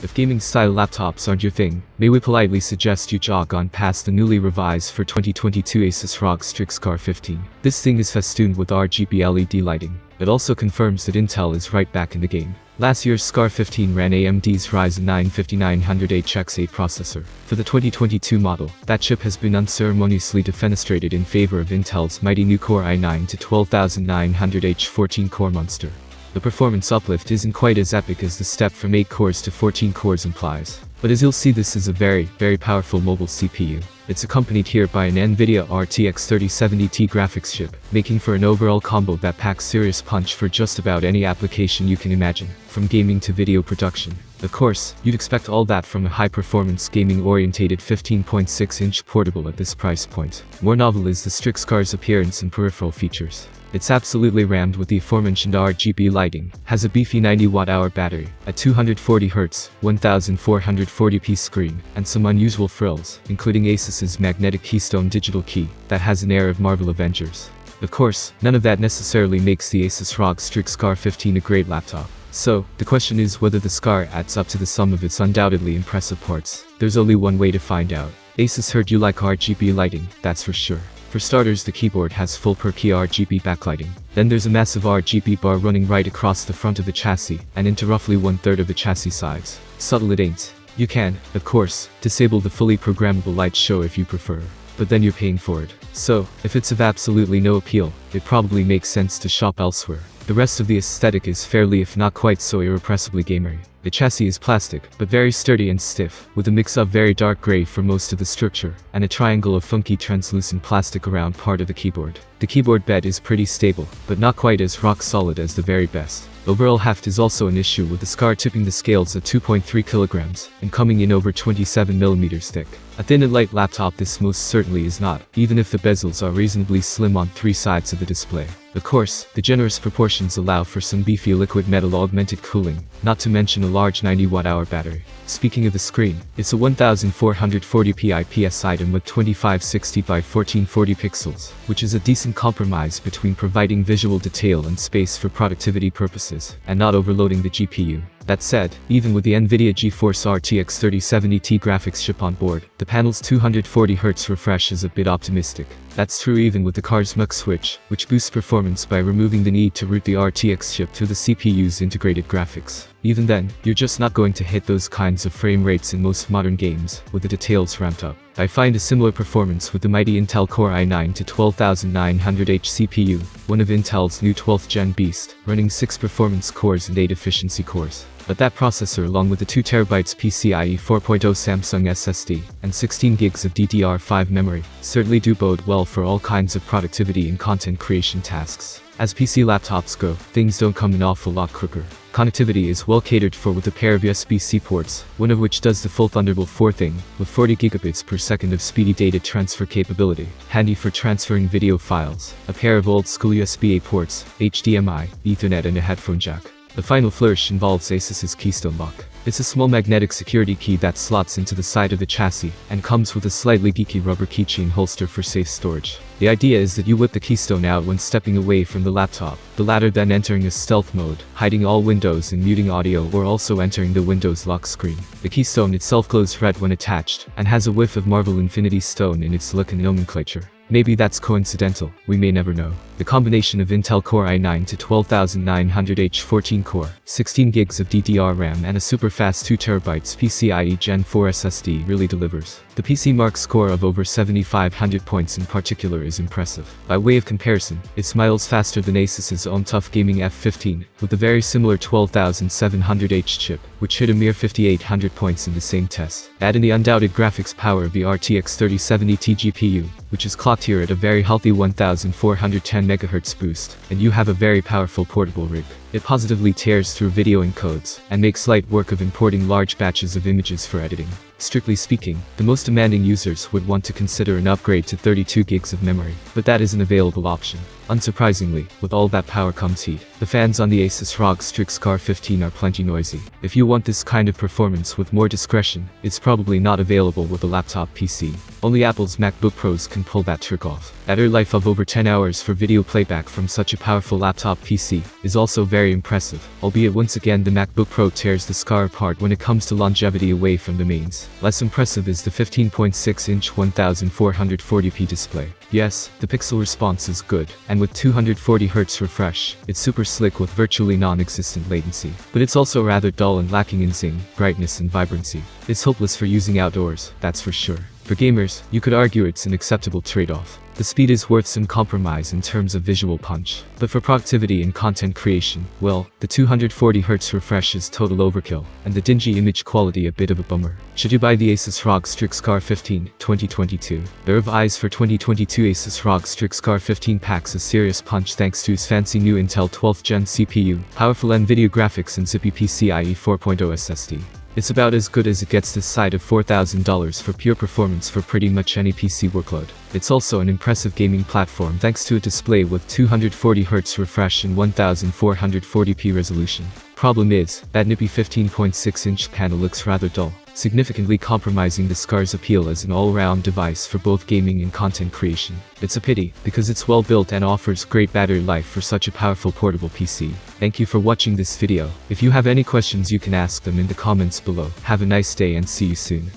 If gaming-style laptops aren't your thing, may we politely suggest you jog on past the newly revised for 2022 Asus ROG Strix Scar 15. This thing is festooned with RGB LED lighting. It also confirms that Intel is right back in the game. Last year's Scar 15 ran AMD's Ryzen 9 5900H-X8 processor. For the 2022 model, that chip has been unceremoniously defenestrated in favor of Intel's mighty new Core i9 to 12900H 14-core monster. The performance uplift isn't quite as epic as the step from 8 cores to 14 cores implies. But as you'll see, this is a very powerful mobile CPU. It's accompanied here by an NVIDIA RTX 3070 Ti graphics chip, making for an overall combo that packs serious punch for just about any application you can imagine, from gaming to video production. Of course, you'd expect all that from a high-performance gaming-orientated 15.6-inch portable at this price point. More novel is the Strix Scar's appearance and peripheral features. It's absolutely rammed with the aforementioned RGB lighting, has a beefy 90-watt-hour battery, a 240Hz, 1440p screen, and some unusual frills, including Asus's magnetic Keystone digital key, that has an air of Marvel Avengers. Of course, none of that necessarily makes the Asus ROG Strix Scar 15 a great laptop. So, the question is whether the Scar adds up to the sum of its undoubtedly impressive parts. There's only one way to find out. Asus heard you like RGB lighting, that's for sure. For starters, the keyboard has full per-key RGB backlighting. Then there's a massive RGB bar running right across the front of the chassis, and into roughly 1/3 of the chassis sides. Subtle it ain't. You can, of course, disable the fully programmable light show if you prefer. But then you're paying for it. So, if it's of absolutely no appeal, it probably makes sense to shop elsewhere. The rest of the aesthetic is fairly, if not quite so irrepressibly gamery. The chassis is plastic, but very sturdy and stiff, with a mix of very dark gray for most of the structure, and a triangle of funky translucent plastic around part of the keyboard. The keyboard bed is pretty stable, but not quite as rock solid as the very best. Overall heft is also an issue, with the Scar tipping the scales at 2.3 kilograms, and coming in over 27mm thick. A thin and light laptop this most certainly is not, even if the bezels are reasonably slim on 3 sides of the display. Of course, the generous proportions allow for some beefy liquid metal augmented cooling, not to mention a large 90-watt-hour battery. Speaking of the screen, it's a 1440p IPS item with 2560 by 1440 pixels, which is a decent compromise between providing visual detail and space for productivity purposes, and not overloading the GPU. That said, even with the NVIDIA GeForce RTX 3070 Ti graphics chip on board, the panel's 240Hz refresh is a bit optimistic. That's true even with the car's MUX switch, which boosts performance by removing the need to route the RTX chip through the CPU's integrated graphics. Even then, you're just not going to hit those kinds of frame rates in most modern games, with the details ramped up. I find a similar performance with the mighty Intel Core i9 to 12900H CPU, one of Intel's new 12th gen beast, running 6 performance cores and 8 efficiency cores. But that processor, along with the 2TB PCIe 4.0 Samsung SSD, and 16GB of DDR5 memory, certainly do bode well for all kinds of productivity and content creation tasks. As PC laptops go, things don't come an awful lot quicker. Connectivity is well catered for with a pair of USB-C ports, one of which does the full Thunderbolt 4 thing, with 40 gigabits per second of speedy data transfer capability, handy for transferring video files, a pair of old-school USB-A ports, HDMI, Ethernet and a headphone jack. The final flourish involves Asus's Keystone Lock. It's a small magnetic security key that slots into the side of the chassis, and comes with a slightly geeky rubber keychain holster for safe storage. The idea is that you whip the keystone out when stepping away from the laptop, the latter then entering a stealth mode, hiding all windows and muting audio, or also entering the Windows lock screen. The keystone itself glows red when attached, and has a whiff of Marvel Infinity Stone in its look and nomenclature. Maybe that's coincidental, we may never know. The combination of Intel Core i9 to 12900H 14-core, 16GB of DDR RAM and a super fast 2TB PCIe Gen 4 SSD really delivers. The PC mark score of over 7500 points in particular is impressive. By way of comparison, it's miles faster than Asus's own tough gaming F15, with a very similar 12700H chip, which hit a mere 5800 points in the same test. Add in the undoubted graphics power of the RTX 3070 Ti GPU, which is clocked here at a very healthy 1410 MHz boost, and you have a very powerful portable rig. It positively tears through video encodes, and makes light work of importing large batches of images for editing. Strictly speaking, the most demanding users would want to consider an upgrade to 32GB of memory, but that is an available option. Unsurprisingly, with all that power comes heat. The fans on the Asus ROG Strix Scar 15 are plenty noisy. If you want this kind of performance with more discretion, it's probably not available with a laptop PC. Only Apple's MacBook Pros can pull that trick off. Battery life of over 10 hours for video playback from such a powerful laptop PC is also very very impressive, albeit once again the MacBook Pro tears the Scar apart when it comes to longevity away from the mains. Less impressive is the 15.6-inch 1440p display. Yes, the pixel response is good, and with 240Hz refresh, it's super slick with virtually non-existent latency. But it's also rather dull and lacking in zing, brightness and vibrancy. It's hopeless for using outdoors, that's for sure. For gamers, you could argue it's an acceptable trade-off. The speed is worth some compromise in terms of visual punch. But for productivity and content creation, well, the 240Hz refresh is total overkill, and the dingy image quality a bit of a bummer. Should you buy the Asus ROG Strix Scar 15, 2022? The revise for 2022 Asus ROG Strix Scar 15 packs a serious punch thanks to its fancy new Intel 12th Gen CPU, powerful NVIDIA graphics and zippy PCIe 4.0 SSD. It's about as good as it gets this side of $4,000 for pure performance for pretty much any PC workload. It's also an impressive gaming platform thanks to a display with 240Hz refresh and 1440p resolution. Problem is, that nippy 15.6-inch panel looks rather dull, significantly compromising the Scar's appeal as an all-round device for both gaming and content creation. It's a pity, because it's well built and offers great battery life for such a powerful portable PC. Thank you for watching this video. If you have any questions you can ask them in the comments below. Have a nice day and see you soon.